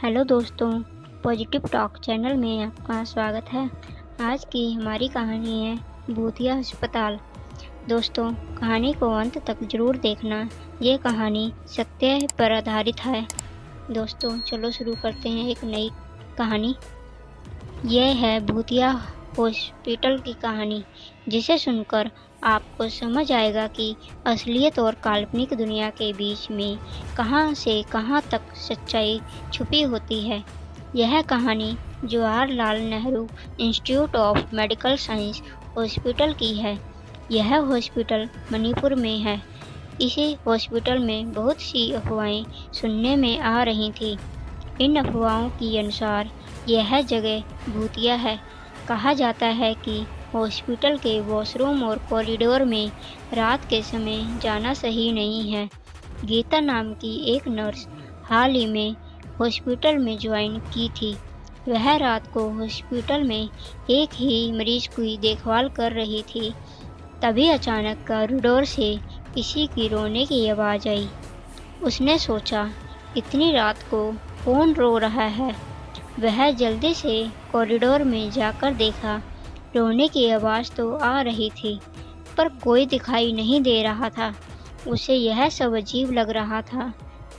Hello दोस्तों, positive talk channel में आपका स्वागत है। आज की हमारी कहानी है भूतिया अस्पताल। दोस्तों, कहानी को अंत तक ज़रूर देखना। ये कहानी सत्य पर आधारित है। दोस्तों, चलो शुरू करते हैं एक नई कहानी। यह है भूतिया हॉस्पिटल की कहानी, जिसे सुनकर आपको समझ आएगा कि असलियत और काल्पनिक दुनिया के बीच में कहां से कहां तक सच्चाई छुपी होती है। यह कहानी Jawaharlal Nehru institute of medical science hospital की है। यह हॉस्पिटल मणिपुर में है। इसी हॉस्पिटल में बहुत सी अफवाहें सुनने में आ रही थी। इन अफवाहों के अनुसार यह जगह भूतिया है। कहा जाता है कि हॉस्पिटल के वॉशरूम और कॉरिडोर में रात के समय जाना सही नहीं है। गीता नाम की एक नर्स हाल ही में हॉस्पिटल में ज्वाइन की थी। वह रात को हॉस्पिटल में एक ही मरीज की देखभाल कर रही थी। तभी अचानक कॉरिडोर से किसी की रोने की आवाज़ आई। उसने सोचा, इतनी रात को कौन रो रहा है। वह जल्दी से कॉरिडोर में जाकर देखा। रोने की आवाज़ तो आ रही थी, पर कोई दिखाई नहीं दे रहा था। उसे यह सब अजीब लग रहा था।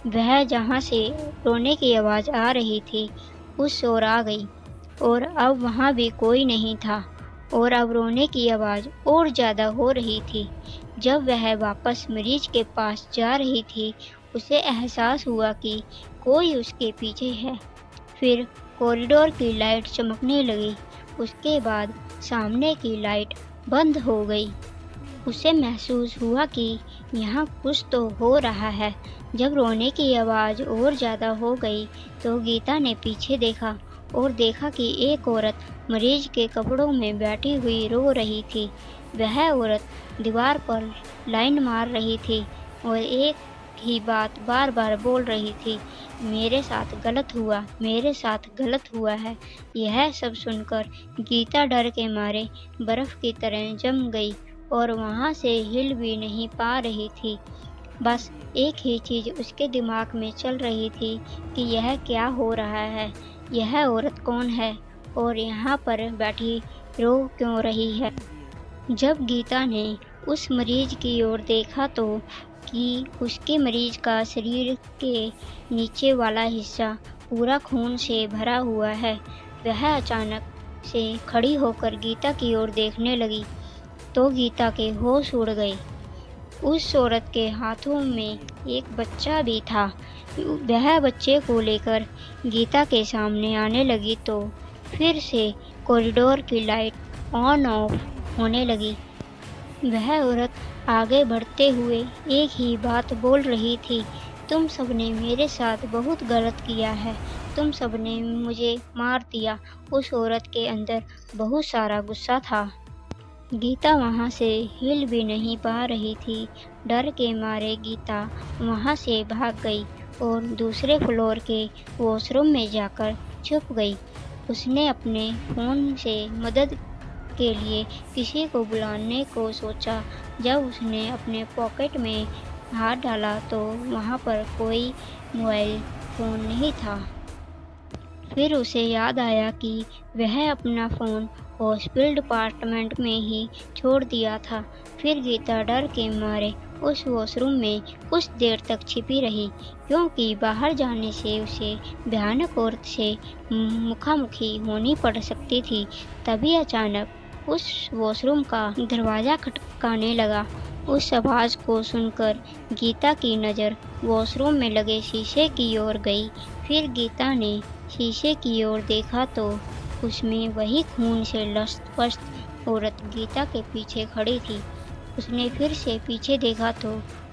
वह जहाँ से रोने की आवाज़ आ रही थी उस ओर आ गई, और अब वहाँ भी कोई नहीं था, और अब रोने की आवाज़ और ज़्यादा हो रही थी। जब वह वापस मरीज के पास जा रही थी, उसे एहसास हुआ कि कोई उसके पीछे है। फिर कॉरिडोर की लाइट चमकने लगी। उसके बाद सामने की लाइट बंद हो गई। उसे महसूस हुआ कि यहाँ कुछ तो हो रहा है। जब रोने की आवाज़ और ज़्यादा हो गई तो गीता ने पीछे देखा और देखा कि एक औरत मरीज के कपड़ों में बैठी हुई रो रही थी। वह औरत दीवार पर लाइन मार रही थी और एक ही बात बार बार बोल रही थी, मेरे साथ गलत हुआ, मेरे साथ गलत हुआ है। यह सब सुनकर गीता डर के मारे बर्फ़ की तरह जम गई और वहाँ से हिल भी नहीं पा रही थी। बस एक ही चीज़ उसके दिमाग में चल रही थी कि यह क्या हो रहा है, यह औरत कौन है और यहाँ पर बैठी रो क्यों रही है। जब गीता ने उस मरीज की ओर देखा तो कि उसके मरीज का शरीर के नीचे वाला हिस्सा पूरा खून से भरा हुआ है। वह अचानक से खड़ी होकर गीता की ओर देखने लगी तो गीता के होश उड़ गए। उस औरत के हाथों में एक बच्चा भी था। वह बच्चे को लेकर गीता के सामने आने लगी तो फिर से कॉरिडोर की लाइट ऑन ऑफ होने लगी। वह औरत आगे बढ़ते हुए एक ही बात बोल रही थी, तुम सबने मेरे साथ बहुत गलत किया है, तुम सबने मुझे मार दिया। उस औरत के अंदर बहुत सारा गुस्सा था। गीता वहाँ से हिल भी नहीं पा रही थी। डर के मारे गीता वहाँ से भाग गई और दूसरे फ्लोर के वॉशरूम में जाकर छुप गई। उसने अपने फ़ोन से मदद के लिए किसी को बुलाने को सोचा। जब उसने अपने पॉकेट में हाथ डाला तो वहाँ पर कोई मोबाइल फ़ोन नहीं था। फिर उसे याद आया कि वह अपना फ़ोन हॉस्पिटल डिपार्टमेंट में ही छोड़ दिया था। फिर गीता डर के मारे उस वॉशरूम में कुछ देर तक छिपी रही, क्योंकि बाहर जाने से उसे भयानक औरत से मुखामुखी होनी पड़ सकती थी। तभी अचानक उस वॉशरूम का दरवाज़ा खटखटाने लगा। उस आवाज़ को सुनकर गीता की नज़र वॉशरूम में लगे शीशे की ओर गई। फिर गीता ने शीशे की ओर देखा तो उसमें वही खून से लथपथ औरत गीता के पीछे खड़ी थी। उसने फिर से पीछे देखा तो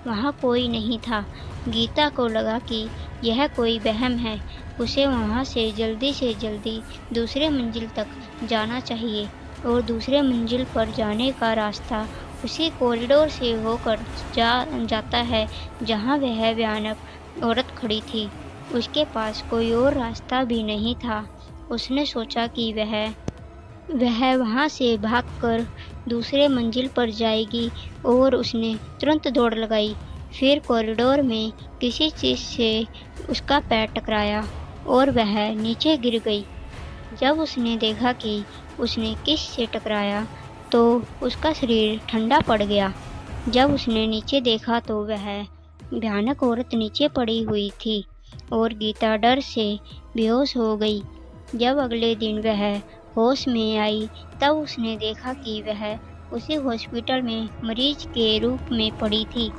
वहाँ कोई नहीं था। गीता को लगा कि यह कोई वहम है। उसे वहाँ से जल्दी दूसरे मंजिल तक जाना चाहिए और दूसरे मंजिल पर जाने का रास्ता उसी कॉरिडोर से होकर जाता है जहाँ वह भयानक औरत खड़ी थी। उसके पास कोई और रास्ता भी नहीं था। उसने सोचा कि वह वहाँ से भागकर दूसरे मंजिल पर जाएगी और उसने तुरंत दौड़ लगाई। फिर कॉरिडोर में किसी चीज़ से उसका पैर टकराया और वह नीचे गिर गई। जब उसने देखा कि उसने किस से टकराया तो उसका शरीर ठंडा पड़ गया। जब उसने नीचे देखा तो वह भयानक औरत नीचे पड़ी हुई थी और गीता डर से बेहोश हो गई। जब अगले दिन वह होश में आई तब उसने देखा कि वह उसी हॉस्पिटल में मरीज के रूप में पड़ी थी।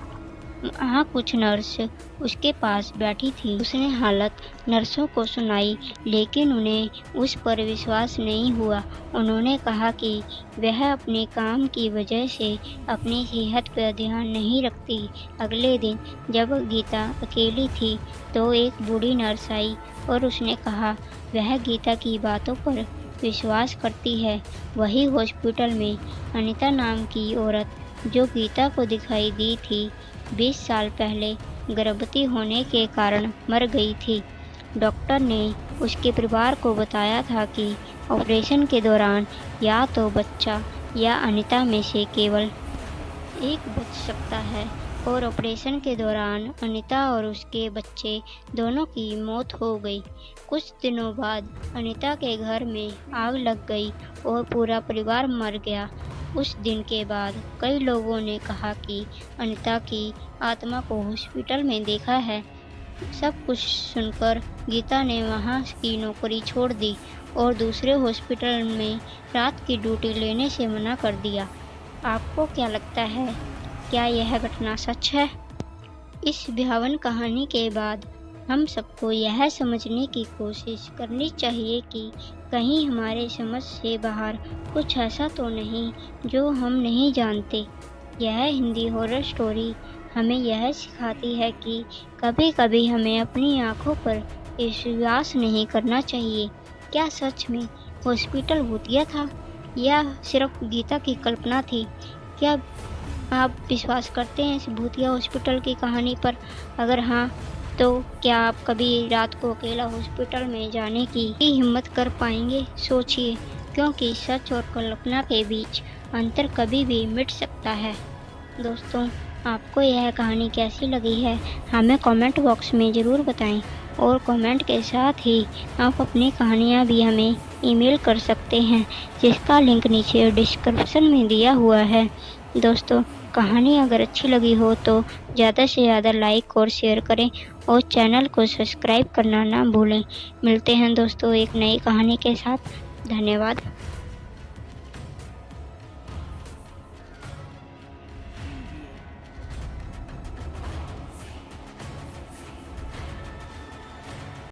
वहाँ कुछ नर्स उसके पास बैठी थी। उसने हालत नर्सों को सुनाई, लेकिन उन्हें उस पर विश्वास नहीं हुआ। उन्होंने कहा कि वह अपने काम की वजह से अपनी सेहत पर ध्यान नहीं रखती। अगले दिन जब गीता अकेली थी तो एक बूढ़ी नर्स आई और उसने कहा वह गीता की बातों पर विश्वास करती है। वही हॉस्पिटल में अनीता नाम की औरत जो गीता को दिखाई दी थी 20 साल पहले गर्भवती होने के कारण मर गई थी। डॉक्टर ने उसके परिवार को बताया था कि ऑपरेशन के दौरान या तो बच्चा या अनीता में से केवल एक बच सकता है और ऑपरेशन के दौरान अनीता और उसके बच्चे दोनों की मौत हो गई। कुछ दिनों बाद अनीता के घर में आग लग गई और पूरा परिवार मर गया। उस दिन के बाद कई लोगों ने कहा कि अनीता की आत्मा को हॉस्पिटल में देखा है। सब कुछ सुनकर गीता ने वहाँ की नौकरी छोड़ दी और दूसरे हॉस्पिटल में रात की ड्यूटी लेने से मना कर दिया। आपको क्या लगता है, क्या यह घटना सच है? इस भयावह कहानी के बाद हम सबको यह समझने की कोशिश करनी चाहिए कि कहीं हमारे समझ से बाहर कुछ ऐसा तो नहीं जो हम नहीं जानते। यह हिंदी हॉरर स्टोरी हमें यह सिखाती है कि कभी कभी हमें अपनी आँखों पर विश्वास नहीं करना चाहिए। क्या सच में हॉस्पिटल भूतिया था या सिर्फ गीता की कल्पना थी? क्या आप विश्वास करते हैं इस भूतिया हॉस्पिटल की कहानी पर? अगर हाँ तो क्या आप कभी रात को अकेला हॉस्पिटल में जाने की हिम्मत कर पाएंगे? सोचिए, क्योंकि सच और कल्पना के बीच अंतर कभी भी मिट सकता है। दोस्तों, आपको यह कहानी कैसी लगी है हमें कमेंट बॉक्स में ज़रूर बताएं और कमेंट के साथ ही आप अपनी कहानियाँ भी हमें ईमेल कर सकते हैं, जिसका लिंक नीचे डिस्क्रिप्शन में दिया हुआ है। दोस्तों, कहानी अगर अच्छी लगी हो तो ज़्यादा से ज़्यादा लाइक और शेयर करें और चैनल को सब्सक्राइब करना ना भूलें। मिलते हैं दोस्तों एक नई कहानी के साथ। धन्यवाद।